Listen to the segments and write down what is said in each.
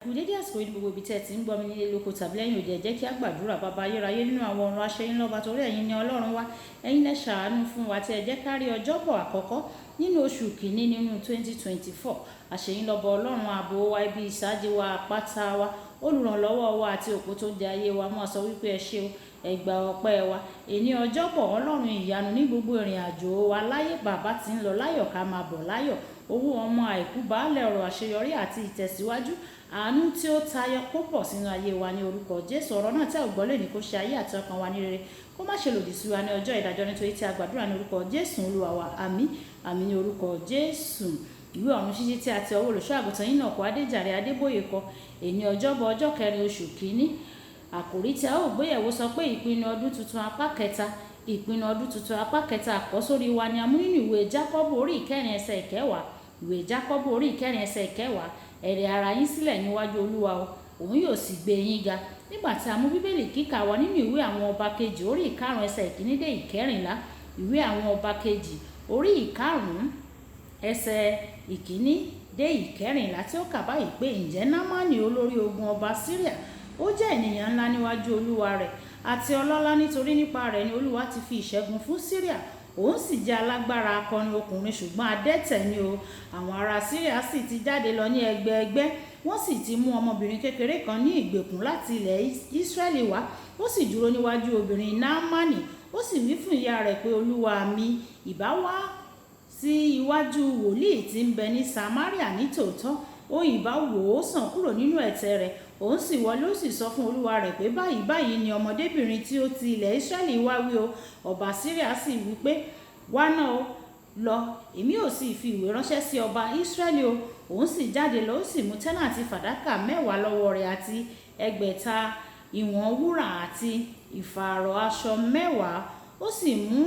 Kú dédé àsìkò yìí gbogbo ibi tí ẹ ti ń gbọ́ mi nílé lóko tàbí lẹ́yìn òde ẹ jẹ́ kí á gbàdúrà. Bàbá ayérayé nínú àwọn ọ̀run aṣẹ́yìn lọ́ba torí ẹ̀yin ni Ọlọ́run wa. Ẹ̀yin lẹ ṣàánú fún wa tí ẹ jẹ́ ká rí ọjọ́bọ̀ àkọ́kọ́ nínú oṣù kìíní nínú 2024. Àṣẹyìn lọ́ba Ọlọ́run ààbò wa, ibi ìsádi wa, àpáta wa, olùrànlọ́wọ́ wa àti òpó tó jẹ ayé wa. Mo sọ wípé ẹ ṣé o, ẹ gba ọpẹ́ wa. Èní ọjọ́bọ̀ Ọlọ́run ìyanu ní gbogbo ìrìn àjò wa láyé. Bàbá tí ń lọ láyọ̀ ká máa bọ̀ láyọ̀. Owó ọmọ àìkú baálẹ̀ ọ̀rọ̀ àṣeyọrí àti ìtẹ̀síwájú. Àánú tí ó tayọ kó pọ̀ sínú ayé wa ní orúkọ Jésù. Ọ̀rọ̀ náà tẹ́ ò gbọ́ lónìí kó ṣe ayé àti ọkàn wa ní rere, kó má ṣe lòdì sí wa ní ọjọ́ ìdájọ́, nítorí tí a gbàdúrà ní orúkọ Jésù Olúwa wa. Àmín àmín ní orúkọ Jésù. Ìwé ọ̀run ṣíṣí tí a ti ọwọ́ olùṣọ́ àgùntàn Enoch Adeboye kọ. Èní ọjọ́bọ̀ ọjọ́ kẹrin oṣù kìíní. Àkòrí tí a ó gbéyẹ̀wò sọ pé ìpinnu ọdún tuntun apá kẹta. Ìpinnu ọdún tuntun apá kẹta àkọ́sórí wa ni a mú nínú ìwé Jákọ́bù orí ìkẹrin ẹsẹ̀ ìkẹwàá. Ìwé Jákọ́bù orí ìkẹrin ẹsẹ̀ ìkẹwàá. Ẹ̀rẹ̀ ara yín sílẹ̀ níwájú Olúwa o, òun yóò sì gbé yín ga. Nígbà tí a mú bíbélì kíkà wa nínú ìwé àwọn ọba kejì orí ìkarùn ẹsẹ̀ ìkíní dé ìkẹrìnlá. Ìwé àwọn ọba kejì orí ìkarùn ẹsẹ̀ ìkíní dé ìkẹrìnlá tí ó kà báyìí pé ǹjẹ́ Námánì olórí ogun ọba Síríà, ó jẹ́ ènìyàn ńlá níwájú Olúwa rẹ̀ àti ọlọ́lá, nítorí nípa rẹ̀ ni Olúwa ti fi ìṣẹ́gun fún Síríà. Òun sì jẹ́ alágbára akọni ọkùnrin, ṣùgbọ́n adẹ́tẹ̀ ni o. Àwọn ará Síríà sì ti jáde lọ ní ẹgbẹẹgbẹ́, wọ́n sì ti mú ọmọbìnrin kékeré kan ní ìgbèkùn láti ilẹ̀ Ísírẹ́lì wá. Ó sì dúró níwájú obìnrin Námánì, ó sì wí fún ìyá rẹ̀ pé, olúwa mi, ìbá wá sí iwájú wòlíì tí ń bẹ ní Samaria ní tòótọ́, ó ìbá wò ó sàn kúrò nínú ẹ̀tẹ̀ rẹ̀. Òun sì wọlé, ó sì sọ fún olúwa rẹ̀ pé báyìí báyìí ni ọmọdébìnrin tí ó ti ilẹ̀ Ísírẹ́lì wá wí o. Ọba Síríà sì wí pé, wá náà o, lọ, èmi ò sì fi ìwé ránṣẹ́ sí ọba Ísírẹ́lì o. Òun sì jáde lọ, ó sì mú tẹ́nàtì fàdákà 10 lọ́wọ́ rẹ̀ àti 600 ìwọ̀n wúrà àti ìfààrọ̀ aṣọ 10. Ó sì mú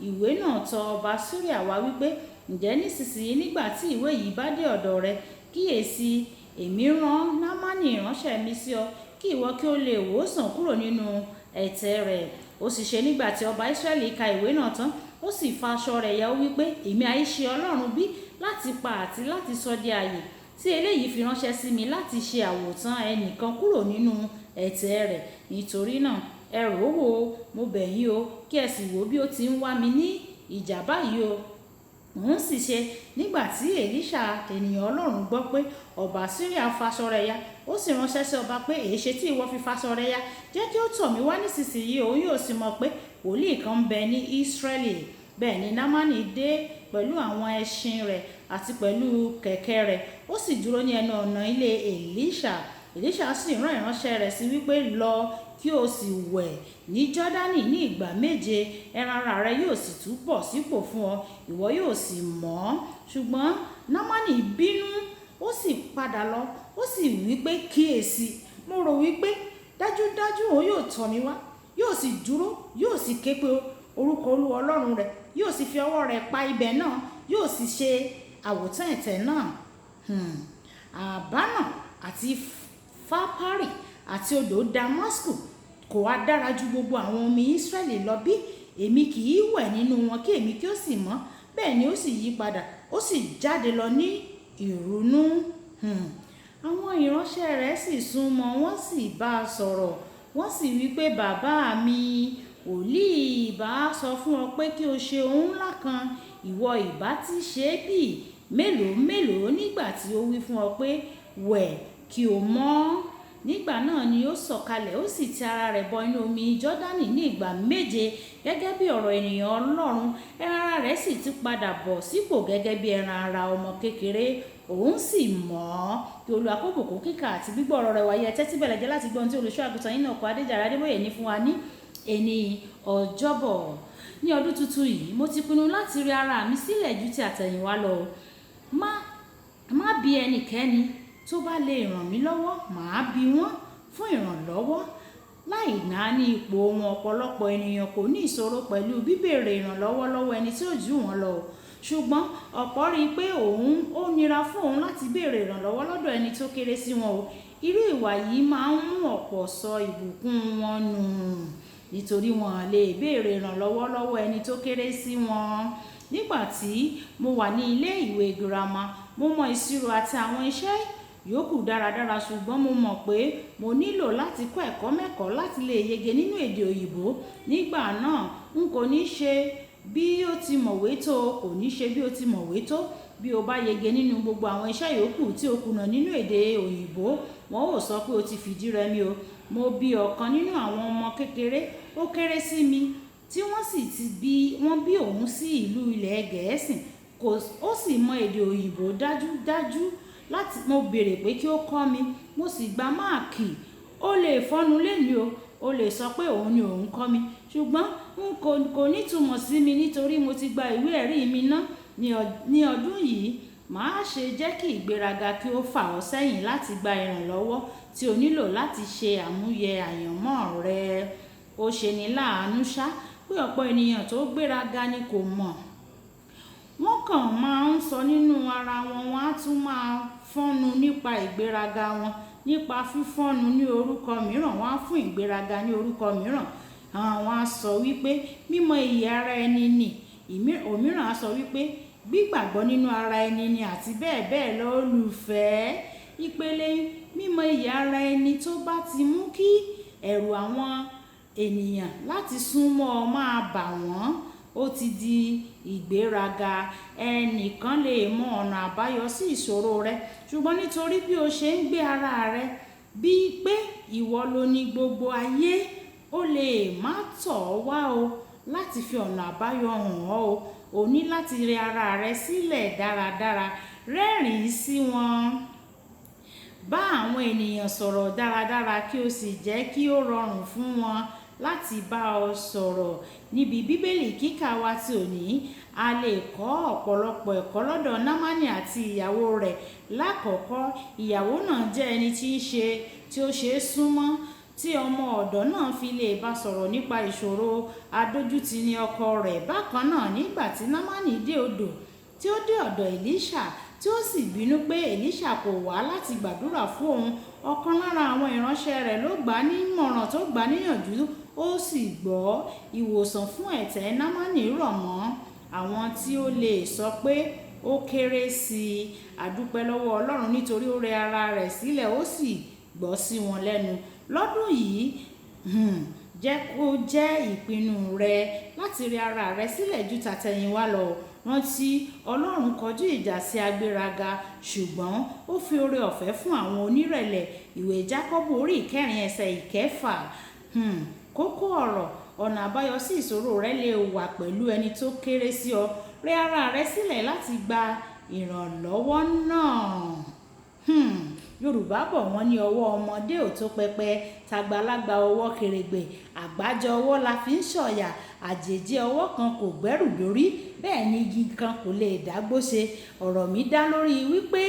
ìwé náà tọ ọba Síríà wá wípé, ǹjẹ́ nísinsìnyí nígbà tí ìwé yìí bá dé ọ̀dọ̀ rẹ, kíyèsí, èmi rán Námánì ìránṣẹ́ mi sí ọ, kí ìwọ kí ó lè wò ó sàn kúrò nínú ẹ̀tẹ̀ rẹ̀. Ó sì ṣe nígbà tí ọba Ísírẹ́lì ka ìwé náà tán, ó sì fa aṣọ rẹ̀ ya, ó wípé, èmi àí ṣe Ọlọ́run bí láti pa àti láti sọ di ààyè, tí eléyìí fi ránṣẹ́ sí mi láti ṣe àwòtán ẹnìkan kúrò nínú ẹ̀tẹ̀ rẹ̀. Nítorí náà ẹ rò ó wò ó, mo bẹ̀ yín o, kí ẹ sì wò bí ó ti ń wá mi ní ìjà báyìí o. Òun sì ṣe nígbà tí Èlíṣà ènìyàn Ọlọ́run gbọ́ pé ọba Síríà faṣọ rẹ̀ ya, ó sì ránṣẹ́ sí ọba pé, èéṣe tí ìwọ fi faṣọ rẹ̀ ya? Jẹ́ kí ó tọ̀ mí wá nísinsìnyí, òun yóò sì mọ̀ pé wòlíì kan ń bẹ ní Ísírẹ́lì. Bẹ́ẹ̀ ni Námánì dé pẹ̀lú àwọn ẹṣin rẹ̀ àti pẹ̀lú kẹ̀kẹ́ rẹ̀, ó sì dúró ní ẹnu ọ̀nà ilé Èlíṣà. Èlíṣà sì rán ìránṣẹ́ rẹ̀ sí wípé, lọ kí o sì wẹ̀ ní Jọ́dánì ní ìgbà 7, ẹran ara rẹ yóò sì tún bọ̀ sípò fún ọ, ìwọ yóò sì mọ́. Ṣùgbọ́n Námánì bínú, ó sì padà lọ, ó sì wípé, kíyèsí, mo rò wípé dájúdájú òun yóò tọ̀ mí wá, yóò sì dúró, yóò sì ké pe orúkọ Olúwa Ọlọ́run rẹ̀, yóò sì fi ọwọ́ rẹ̀ pa ibẹ̀ náà, yóò sì ṣe àwòtán ẹ̀tẹ̀ náà. Àbánà àti Fápárì àti odò Damasku kò wá dára ju gbogbo àwọn omi Ísírẹ́lì lọ bí? Èmi kì í wẹ̀ nínú wọn kí èmi kí ó sì mọ́. Bẹ́ẹ̀ ni ó sì yí padà, ó sì jáde lọ ní ìrunú. Àwọn ìránṣẹ́ rẹ̀ sì súnmọ́, wọ́n sì bá a sọ̀rọ̀, wọ́n sì wí pé, bàbá mi, wòlíì ìbá sọ fún ọ pé kí o ṣe ohun ńlá kan, ìwọ ìbá ti ṣe é bí mélòó mélòó nígbà tí ó wí fún ọ pé, wẹ̀ kí o mọ́. Nígbà náà ni ó sọ̀kalẹ̀, ó sì ti ara rẹ̀ bọ inú omi Jọ́dánì ní ìgbà 7 gẹ́gẹ́ bí ọ̀rọ̀ ènìyàn Ọlọ́run. Ẹran ara rẹ̀ sì ti padà bọ̀ sípò gẹ́gẹ́ bí ẹran ara ọmọ kékeré, òun sì mọ́. Kí Olúwa kó bùkún kíkà àti gbígbọ́ ọ̀rọ̀ rẹ̀ wáyé. Tẹ́tí bẹ̀lẹ̀ jẹ́ láti gbọ́ ohun tí olùṣọ́ àgùntàn Enoch Adeboye ní fún wa ní èní ọjọ́bọ̀. Ní ọdún tuntun yìí, mo ti pinnu láti rí ara mi sílẹ̀ ju ti àtẹ̀yìnwá lọ. Má bi ẹnikẹ́ni tó bá lè ràn mí lọ́wọ́, màá bi wọ́n fún ìrànlọ́wọ́. Láì náání ipò wọn, ọ̀pọ̀lọpọ̀ ènìyàn kò ní ìṣòro pẹ̀lú bíbèrè ìrànlọ́wọ́ lọ́wọ́ ẹni tí ó jù wọ́n lọ. Ṣùgbọ́n ọ̀pọ̀ rí i pé ó nira fún òun láti béèrè ìrànlọ́wọ́ lọ́dọ̀ ẹni tó kéré sí wọn o. Irú ìwà yìí máa ń mú ọ̀pọ̀ sọ ìbùkún wọn nù, nítorí wọn lè béèrè ìrànlọ́wọ́ lọ́wọ́ ẹni tó kéré sí wọn. Nígbà tí mo wà ní ilé ìwé girama, mo mọ ìṣirò àti àwọn iṣẹ́ yòókù dáradára, ṣùgbọ́n mo mọ̀ pé mo nílò láti kọ́ ẹ̀kọ́ mẹ́kọ̀ọ́ láti lè yege nínú èdè òyìnbó. Nígbà náà n kò ní ṣe bí ó ti mọ̀wé tó, kò ní ṣe bí ó ti mọ̀wé tó. Bí o bá yege nínú gbogbo àwọn iṣẹ́ yòókù tí o kùnà nínú èdè òyìnbó, wọn ó sọ pé o ti fìdí rẹmi o. Mo bí ọ̀kan nínú àwọn ọmọ kékeré, ó kéré sí mi, tí wọ́n sì wọ́n bí òun sí ìlú ilẹ̀ Gẹ̀ẹ́sì, ó sì mọ èdè òyìnbó dájúdájú. Mo béèrè pé kí ó kọ́ mi, mo sì gba máàkì. Ó lè fọ́nu léni o, ó lè sọ pé òun ni òun kọ́ mi, ṣùgbọ́n kò nítumọ̀ sí mi nítorí mo ti gba ìwé ẹ̀rí mi ná ní ọdún yìí. Màá ṣe jẹ́ kí ìgbéraga kí ó fà ọ́ sẹ́yìn láti gba ìrànlọ́wọ́ tí o nílò láti ṣe àmúyẹ àyànmọ́ rẹ. Ó ṣeni láàánú ṣá pé ọ̀pọ̀ ènìyàn tó gbéraga ni kò mọ̀. Wọ́n kàn máa ń sọ nínú ara wọn, wọ́n á tún máa fọ́nu nípa ìgbéraga wọn. Nípa fífọ́nu ní orúkọ mìíràn, wọ́n á fún ìgbéraga ní orúkọ mìíràn. Àwọn á sọ wípé mímọ iyì ara ẹni ni. Òmíràn á sọ wípé gbígbàgbọ́ nínú ara ẹni ni, àti bẹ́ẹ̀ bẹ́ẹ̀ lọ. Olùfẹ́, ìpele mímọ iyì ara ẹni tó bá ti mú kí ẹ̀rù àwọn ènìyàn láti súnmọ́ ọ máa bà wọ́n, ó ti di ìgbéraga. Ẹnìkan lè mọ ọ̀nà àbáyọ sí ìṣòro rẹ, ṣùgbọ́n nítorí bí o ṣe ń gbé ara rẹ bíi pé ìwọ ló ní gbogbo ayé, ó lè má tọ̀ ọ́ wá o láti fi ọ̀nà àbáyọ hàn ọ́ o. O ní láti rẹ ara rẹ sílẹ̀ dáradára, rẹ́rìn-ín sí wọn, bá àwọn ènìyàn sọ̀rọ̀ dáradára kí o sì jẹ́ kí ó rọrùn fún wọn láti bá ọ sọ̀rọ̀. Níbi bíbélì kíkà wa ti òní, a lè kọ́ ọ̀pọ̀lọpọ̀ ẹ̀kọ́ lọ́dọ̀ Námánì àti ìyàwó rẹ̀. Lákọ̀ọ́kọ́, ìyàwó náà jẹ́ ẹni tí ó ṣe é súnmọ́, tí ọmọ ọ̀dọ̀ náà fi lè bá sọ̀rọ̀ nípa ìṣòro adójútì ní ọkọ rẹ̀. Bákan náà, nígbà tí Námánì dé ọ̀dọ̀ Èlíṣà, tí ó sì bínú pé Èlíṣà kò wá láti gbàdúrà fún òun, ọ̀kan lára àwọn ìránṣẹ́ rẹ̀ ló gbà á nímọ̀ràn, tó gbà á níyànjú, ó sì gbọ́. Ìwòsàn fún ẹ̀tẹ̀ Námánì rọ̀ mọ́ àwọn tí ó lè sọ pé ó kéré sí i. A dúpẹ́ lọ́wọ́ Ọlọ́run nítorí ó rẹ ara rẹ̀ sílẹ̀, ó sì gbọ́ sí wọn lẹ́nu. Lọ́dún yìí, jẹ́ kó jẹ́ ìpinnu rẹ láti rẹ ara rẹ sílẹ̀ ju tàtẹ̀yìnwá lọ. Rántí, Ọlọ́run kọjú ìjà sí agbéraga, ṣùgbọ́n ó fi oore ọ̀fẹ́ fún àwọn onírẹ̀lẹ̀. Ìwé Jákọ́bù orí 4 ẹsẹ̀ 6. Kókó ọ̀rọ̀: ọ̀nà àbáyọ sí ìṣòro rẹ lè wà pẹ̀lú ẹni tó kéré sí ọ. Rẹ ara rẹ sílẹ̀ láti gba ìrànlọ́wọ́ náà. Yorùbá bọ̀ wọ́n ní ọwọ́ ọmọdé ò tó pẹpẹ, tàgbàlagbà ọwọ́ kèrègbè. Àgbájọ ọwọ́ la fi ń ṣọ̀yà, àjèjì ọwọ́ kan kò gbẹ́rù dórí, bẹ́ẹ̀ ni igi kan kò lè dágbó ṣe. Ọ̀rọ̀ mi dá lórí wípé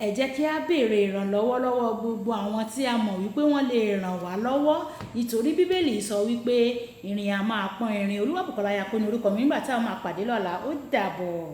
ẹ jẹ́ kí a béèrè ìrànlọ́wọ́ lọ́wọ́ gbogbo àwọn tí a mọ̀ wípé wọ́n lè ràn wá lọ́wọ́, nítorí bíbélì sọ wípé ìrìn a máa pọ́n ìrìn. Olúwàbùkọ́lá Ayakó ni orúkọ mi. Nígbà tí a máa pàdé lọ́la, ó dàbọ̀.